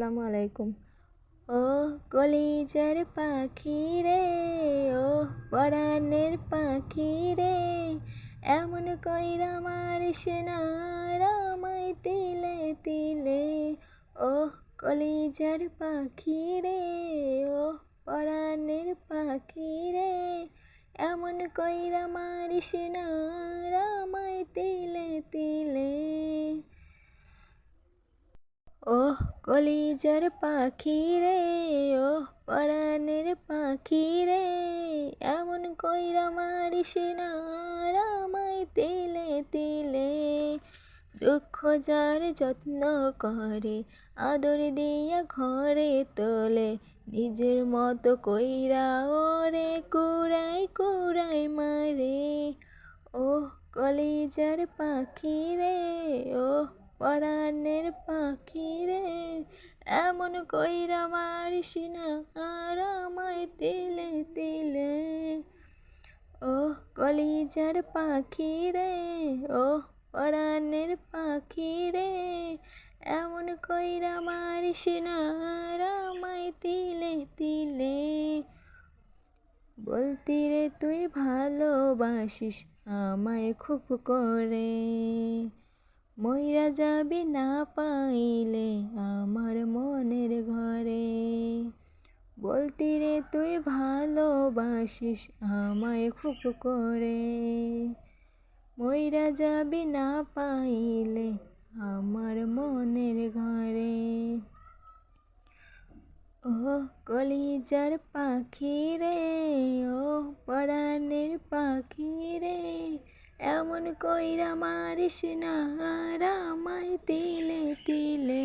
আসসালামু আলাইকুম। ও কলিজার পাখি রে, ও পরাণের পাখি রে, এমন কইরা মারিস না রামাই তিলে তিলে। ও কলিজার পাখি রে, ও পরাণের পাখি রে, এমন কইরা মারিস না রামাই তিলে তিলে। ওহ কলিজার পাখি রে, ওহ পরাণের পাখি রে, এমন কইরা মারিস না রামাই তিলে তিলে। দুঃখ যার যত্ন করে, আদর দিয়া ঘরে তোলে, নিজের মতো কইরা ওরে কুড়াই কুড়াই মারে। ওহ কলিজার পাখি রে, ওহ পরাণের পাখি রে, এমন কইরা মারিস না আমায় তিলে তিলে। ওহ কলিজার পাখি রে, ওহ পরাণের পাখি রে, এমন কইরা মারিস না আমায় তিলে তিলে। বলতি রে তুই ভালোবাসিস আমায় খুব করে, মইরা যাবি না পাইলে আমার মনের ঘরে। বলতি রে তুই ভালোবাসিস আমায় খুব করে, মইরা যাবি না পাইলে আমার মনের ঘরে। ও কলিজার পাখি রে, ও পরাণের পাখি রে, এমন কইরা মারিস না আমায় তিলে তিলে।